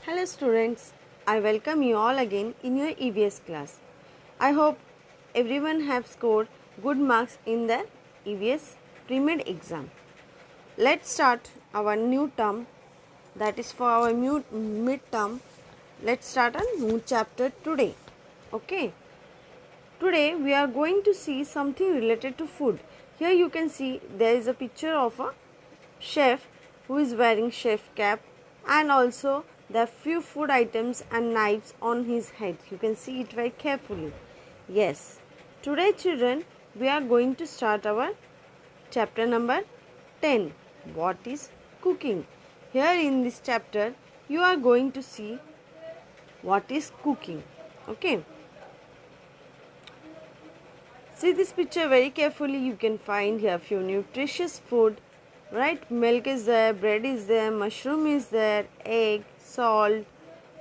Hello students, I welcome you all again in your EVS class. I hope everyone have scored good marks in the EVS pre-med exam. Let's start our new term, that is for our mid-term. Let's start a new chapter today. Okay. Today we are going to see something related to food. Here you can see there is a picture of a chef who is wearing chef cap, and also there are few food items and knives on his head. You can see it very carefully. Yes, today children we are going to start our chapter number 10. What is cooking? Here in this chapter you are going to see what is cooking. Okay. See this picture very carefully. You can find here few nutritious food, right? Milk is there, bread is there, mushroom is there, egg, salt.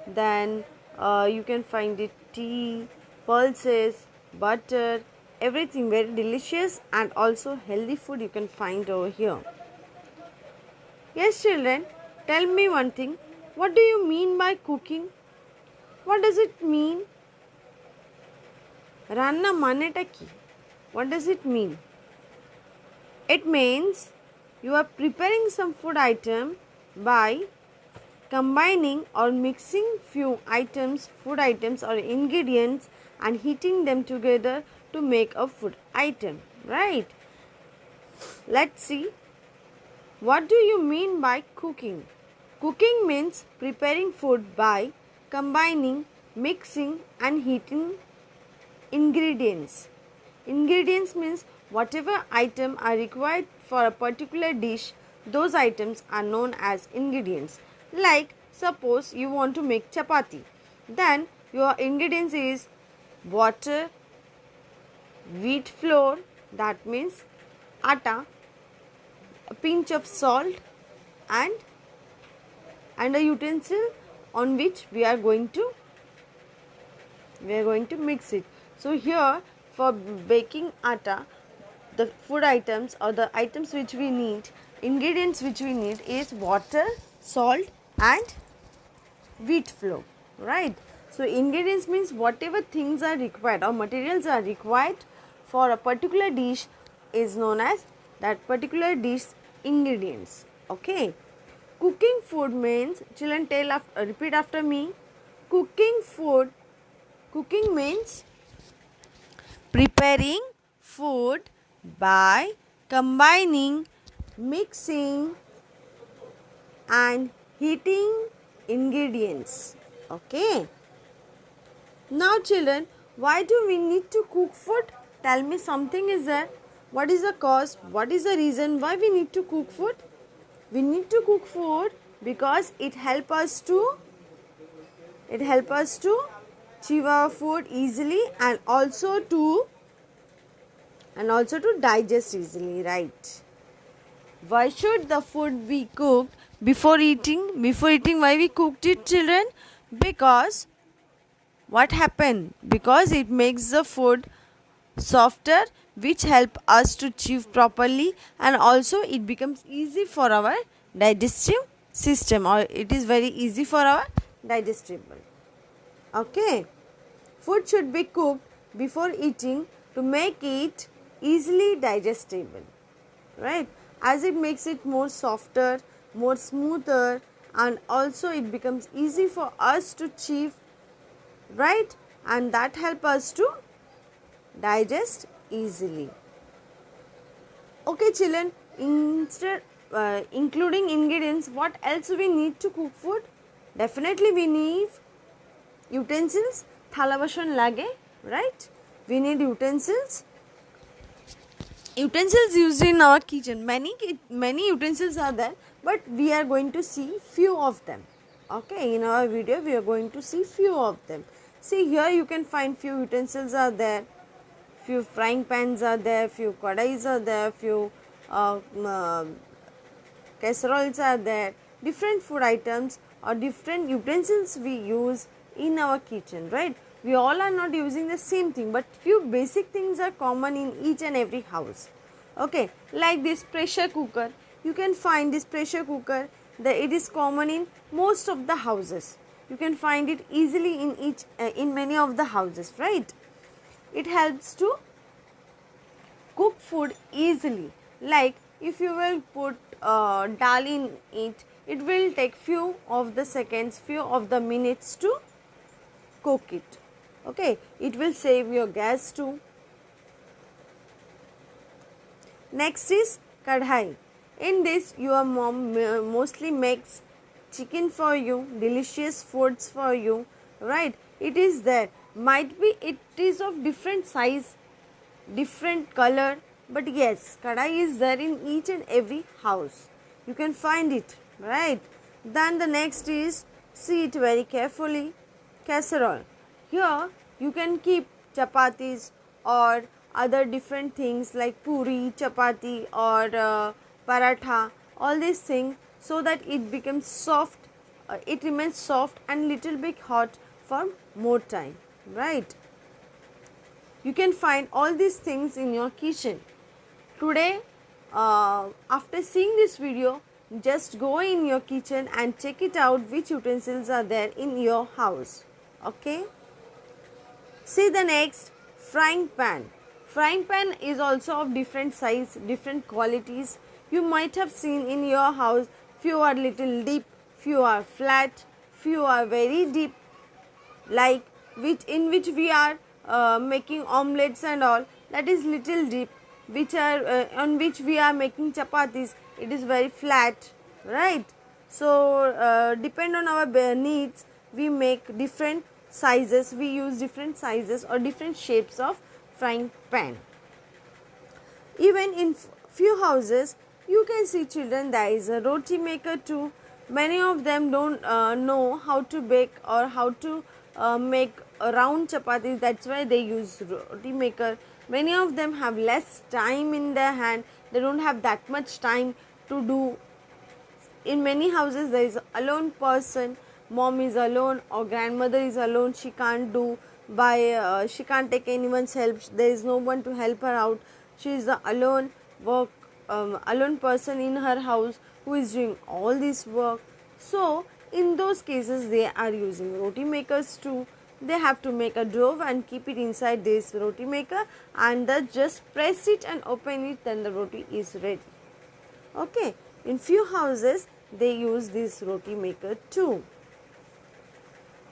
Then you can find it tea, pulses, butter, everything very delicious and also healthy food you can find over here. Yes, children, tell me one thing. What do you mean by cooking? What does it mean? Ranna maneta ki. What does it mean? It means you are preparing some food item by combining or mixing few items, food items or ingredients and heating them together to make a food item, right? Let's see. What do you mean by cooking? Cooking means preparing food by combining, mixing and heating ingredients. Ingredients means whatever item are required for a particular dish, those items are known as ingredients. Like suppose you want to make chapati, then your ingredients is water, wheat flour, that means atta, a pinch of salt and a utensil on which we are going to mix it. So here for baking atta, the food items or the items which we need, ingredients which we need is water, salt and wheat flour, right? So ingredients means whatever things are required or materials are required for a particular dish is known as that particular dish ingredients. Okay. Cooking food means, children repeat after me. Cooking means preparing food by combining, mixing and heating ingredients. Okay. Now children, why do we need to cook food? Tell me something is there. What is the cause? What is the reason why we need to cook food? We need to cook food because it helps us to achieve our food easily and also to digest easily, right? Why should the food be cooked before eating? Before eating, why we cooked it, children? Because what happened? Because it makes the food softer, which help us to chew properly, and also it becomes easy for our digestive system, or it is very easy for our digestible. Okay. Food should be cooked before eating to make it easily digestible, right? As it makes it more softer, more smoother, and also it becomes easy for us to chew, right? And that help us to digest easily. Okay children, instead including ingredients, what else we need to cook food? Definitely we need utensils. Thala basan lage, right? We need utensils. Utensils used in our kitchen. Many utensils are there, but we are going to see few of them. Okay, in our video we are going to see few of them. See here you can find few utensils are there. Few frying pans are there, few kadais are there, few casseroles are there. Different food items or different utensils we use in our kitchen, right? We all are not using the same thing, but few basic things are common in each and every house. Okay, like this pressure cooker. You can find this pressure cooker. It is common in most of the houses. You can find it easily in many of the houses, right? It helps to cook food easily. Like if you will put dal in it, it will take few of the seconds, few of the minutes to cook it. Okay, it will save your gas too. Next is kadhai. In this, your mom mostly makes chicken for you, delicious foods for you, right? It is there. Might be it is of different size, different color, but yes, kadai is there in each and every house. You can find it, right? Then the next is, see it very carefully, casserole. Here you can keep chapatis or other different things like puri, chapati or paratha, all these things, so that it becomes soft, it remains soft and little bit hot for more time, right? You can find all these things in your kitchen. Today, after seeing this video, just go in your kitchen and check it out which utensils are there in your house. Okay. See the next, frying pan. Frying pan is also of different size, different qualities. You might have seen in your house, few are little deep, few are flat, few are very deep, like which we are making omelets and all, that is little deep, which are on which we are making chapatis, it is very flat, right? So depend on our needs, we make different sizes, we use different sizes or different shapes of frying pan. Even in few houses you can see children, there is a roti maker too. Many of them don't know how to bake or how to make a round chapati, that's why they use roti maker. Many of them have less time in their hand, they don't have that much time to do. In many houses there is a alone person, mom is alone or grandmother is alone, she can't do by she can't take anyone's help, there is no one to help her out, she is the alone alone person in her house who is doing all this work. So in those cases they are using roti makers too. They have to make a dough and keep it inside this roti maker and then just press it and open it, then the roti is ready. Okay, in few houses they use this roti maker too.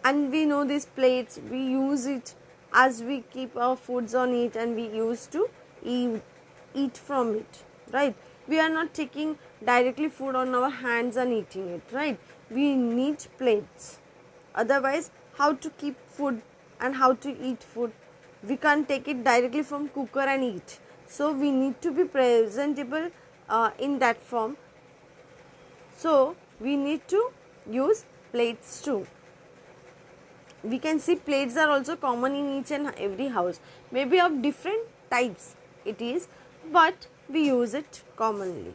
And we know these plates, we use it as we keep our foods on it and we used to eat from it, right? We are not taking directly food on our hands and eating it, right? We need plates. Otherwise, how to keep food and how to eat food? We can't take it directly from cooker and eat. So we need to be presentable in that form. So we need to use plates too. We can see plates are also common in each and every house, maybe of different types it is, but we use it commonly.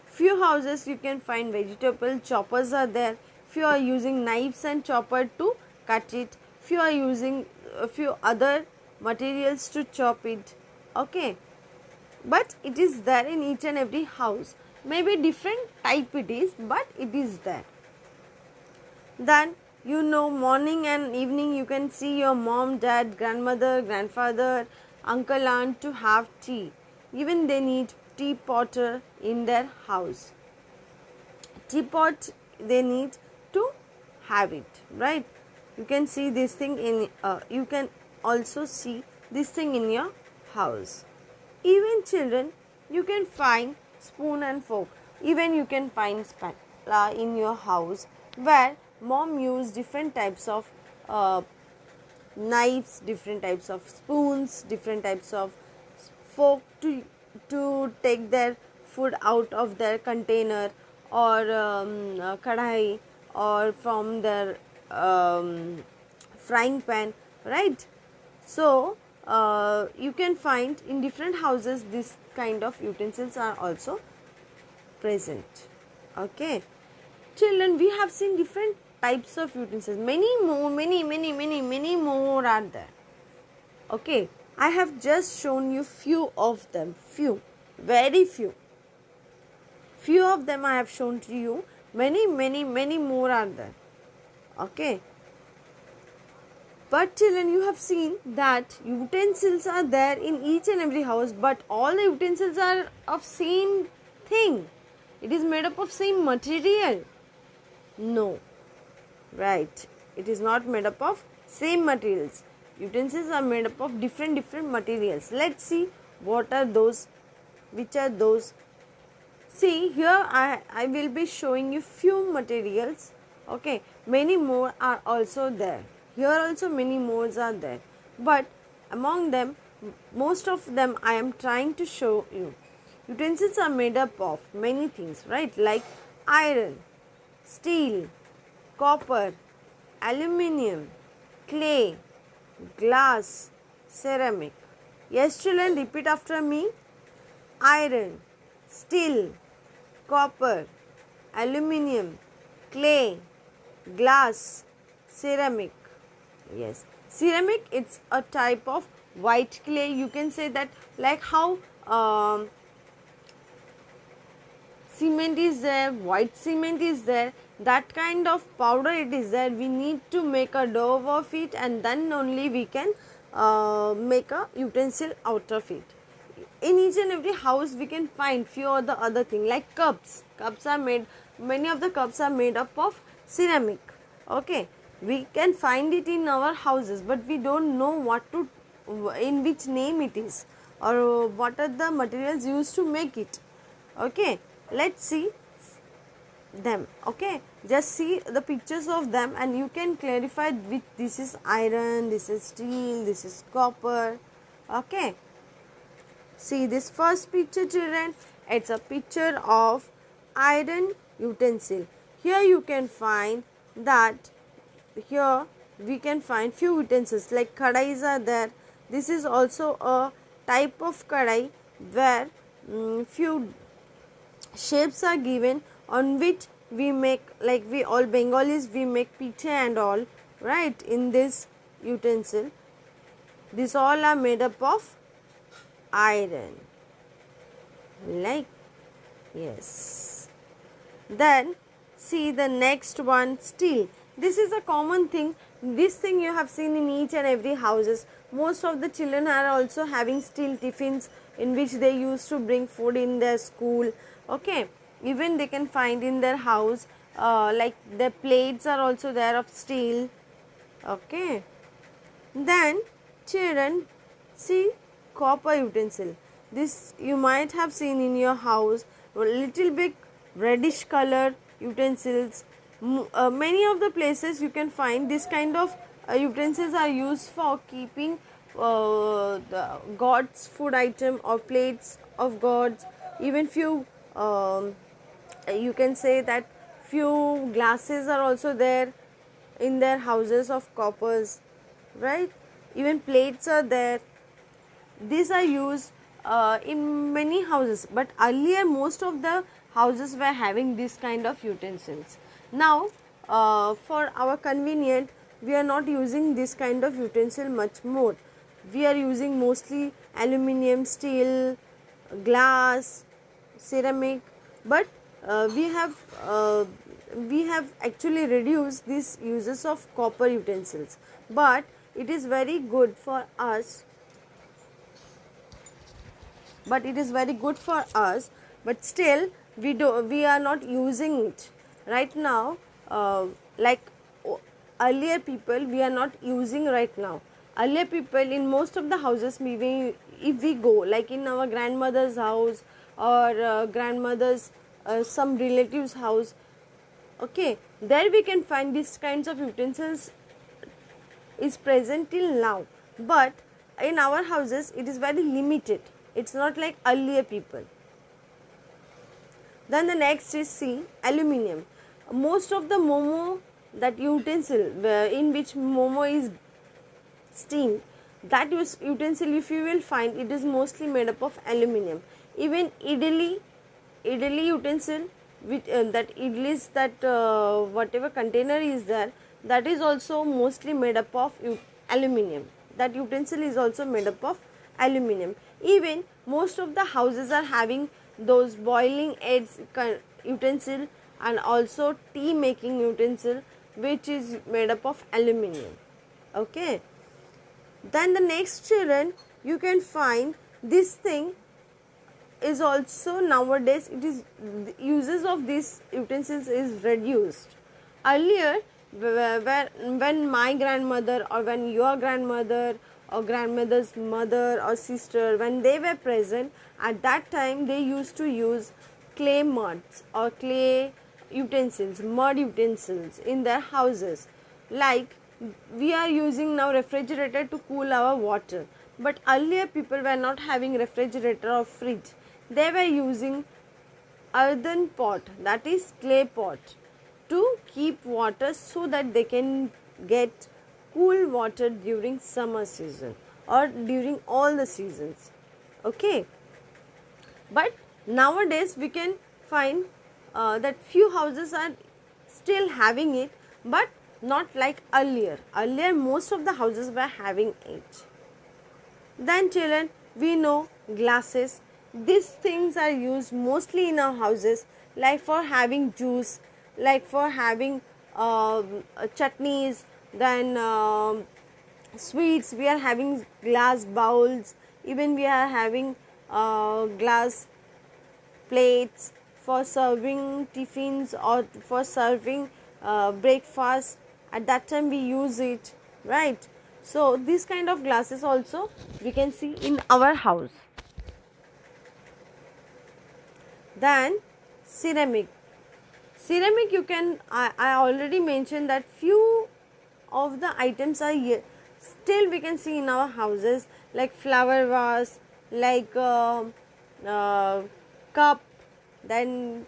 Few houses you can find vegetable choppers are there, few are using knives and chopper to cut it, few are using a few other materials to chop it. Okay, but it is there in each and every house, maybe different type it is, but it is there. Then you know, morning and evening you can see your mom, dad, grandmother, grandfather, uncle, aunt to have tea. Even they need teapot in their house. Teapot they need to have it, right? You can see this thing in you can also see this thing in your house. Even children, you can find spoon and fork. Even you can find spatula in your house, where mom used different types of knives, different types of spoons, different types of fork to take their food out of their container or kadhai or from their frying pan, right? So you can find in different houses this kind of utensils are also present. Okay, children, we have seen different types of utensils, many more are there. Okay, I have just shown you few of them, very few of them I have shown to you, many more are there. Okay. But children, you have seen that utensils are there in each and every house, but all the utensils are of same thing. It is made up of same material. No, right. It is not made up of same materials. Utensils are made up of different materials. Let's see what are those, which are those. See here, I will be showing you few materials. Okay, many more are also there. Here also many more are there, but among them, most of them I am trying to show you. Utensils are made up of many things, right? Like iron, steel, copper, aluminium, clay, glass, ceramic. Yes, children, repeat after me. Iron, steel, copper, aluminium, clay, glass, ceramic. Yes, ceramic, it's a type of white clay. You can say that, like how cement is there, white cement is there, that kind of powder it is there. We need to make a dough of it, and then only we can make a utensil out of it. In each and every house we can find few of the other thing, like cups. Cups are made, many of the cups are made up of ceramic. Okay, we can find it in our houses, but we don't know what to, in which name it is, or what are the materials used to make it. Okay, let's see them. Okay, just see the pictures of them and you can clarify which, this is iron, this is steel, this is copper. Okay, see this first picture, children. It's a picture of iron utensil. Here you can find that, here we can find few utensils like kadais are there. This is also a type of kadai where few shapes are given on which we make, like we all Bengalis, we make pithe and all, right, in this utensil. These all are made up of iron, like, yes. Then see the next one, steel. This is a common thing. This thing you have seen in each and every houses. Most of the children are also having steel tiffins in which they used to bring food in their school. Okay, even they can find in their house, like the plates are also there of steel. Okay, then children, see copper utensil. This you might have seen in your house, a little bit reddish color utensils. Many of the places you can find this kind of utensils are used for keeping the god's food item or plates of gods. Even few you can say that few glasses are also there in their houses of coppers, right? Even plates are there. These are used in many houses, but earlier most of the houses were having this kind of utensils. Now for our convenient, we are not using this kind of utensil much more. We are using mostly aluminium, steel, glass, ceramic, but we have actually reduced these uses of copper utensils, but it is very good for us, but still we are not using it right now. Like earlier people, we are not using right now. Earlier people, in most of the houses, if we go, like in our grandmother's house or grandmother's some relatives house, okay, there we can find these kinds of utensils is present till now, but in our houses it is very limited. It's not like earlier people. Then the next is, see, aluminium. Most of the momo, that utensil in which momo is steamed, that utensil, if you will find, it is mostly made up of aluminium. Even idli utensil, with that idlis, that whatever container is there, that is also mostly made up of aluminium. That utensil is also made up of aluminium. Even most of the houses are having those boiling eggs utensil and also tea making utensil. which is made up of aluminium. Okay. Then the next, children, you can find this thing is also nowadays it is the uses of these utensils is reduced. Earlier, when my grandmother or when your grandmother or grandmother's mother or sister, when they were present, at that time they used to use clay muds or clay utensils, mud utensils in their houses. Like we are using now refrigerator to cool our water, but earlier people were not having refrigerator or fridge. They were using earthen pot, that is clay pot, to keep water so that they can get cool water during summer season or during all the seasons. Okay. But nowadays we can find that few houses are still having it, but not like earlier. Earlier most of the houses were having it. Then children, we know glasses. These things are used mostly in our houses, like for having juice, like for having chutneys, then sweets. We are having glass bowls, even we are having glass plates for serving tiffins or for serving breakfast. At that time we use it, right? So this kind of glasses also we can see in our house. Then ceramic. Ceramic, you can I already mentioned that few of the items are here. Still we can see in our houses, like flower vase, like cup, then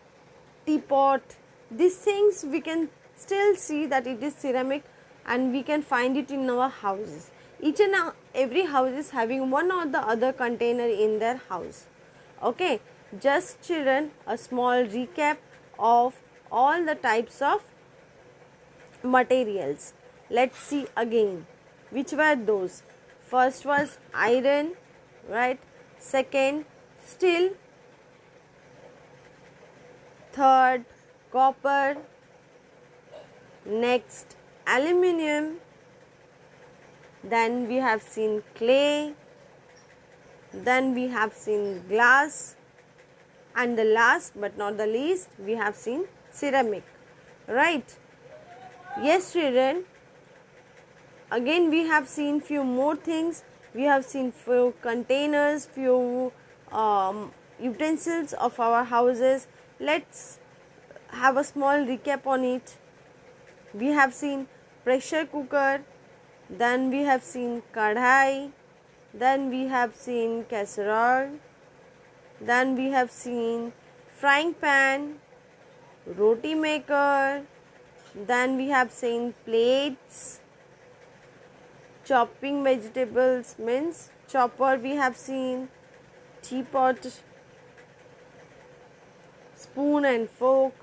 teapot. These things we can still see that it is ceramic, and we can find it in our houses. Each and every house is having one or the other container in their house. Okay, just children, a small recap of all the types of materials. Let's see again which were those. First was iron, right? Second, steel. Third, copper. Next, aluminium. Then we have seen clay. Then we have seen glass. And the last but not the least, we have seen ceramic, right? Yes, children. Again we have seen few more things. We have seen few containers, few utensils of our houses. Let's have a small recap on it. We have seen pressure cooker, then we have seen kadhai, then we have seen casserole, then we have seen frying pan, roti maker, then we have seen plates, chopping vegetables means chopper, we have seen teapot, spoon and fork,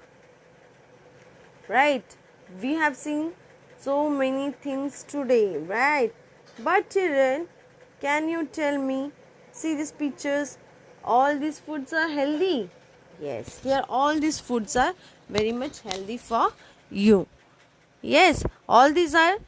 right? We have seen so many things today, right? But children, can you tell me, see these pictures, all these foods are healthy? Yes, here all these foods are very much healthy for you. Yes, all these are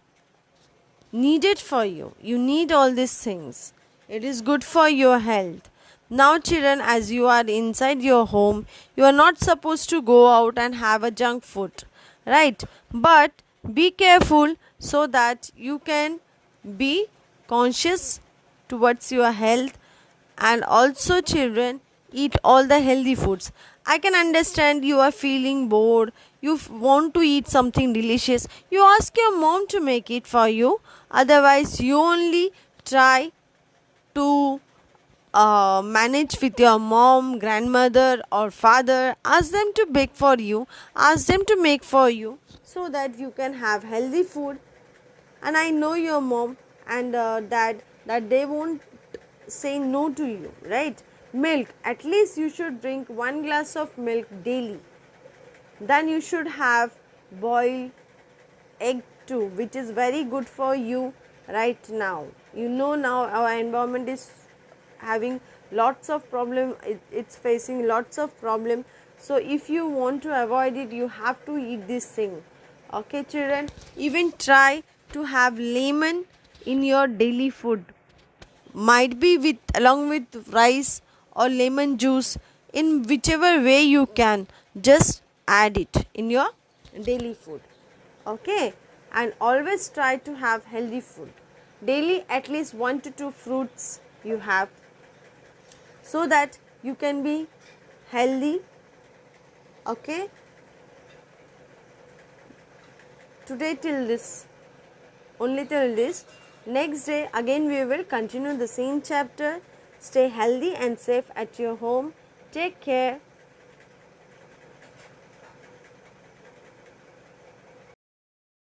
needed for you. You need all these things. It is good for your health. Now children, as you are inside your home, you are not supposed to go out and have a junk food, right? But be careful so that you can be conscious towards your health. And also children, eat all the healthy foods. I can understand you are feeling bored, you want to eat something delicious, you ask your mom to make it for you. Otherwise you only try to manage with your mom, grandmother or father. Ask them to bake for you, ask them to make for you, so that you can have healthy food. And I know your mom and dad, that they won't say no to you, right? Milk, at least you should drink 1 glass of milk daily. Then you should have boiled egg too, which is very good for you right now. You know, now our environment is having lots of problem, it's facing lots of problem. So if you want to avoid it, you have to eat this thing. Okay, children, even try to have lemon in your daily food. Might be with along with rice or lemon juice, in whichever way you can. Just add it in your daily food. Okay, and always try to have healthy food. Daily at least 1 to 2 fruits you have, so that you can be healthy. Okay, today till this, only till this. Next day again we will continue the same chapter. Stay healthy and safe at your home. Take care.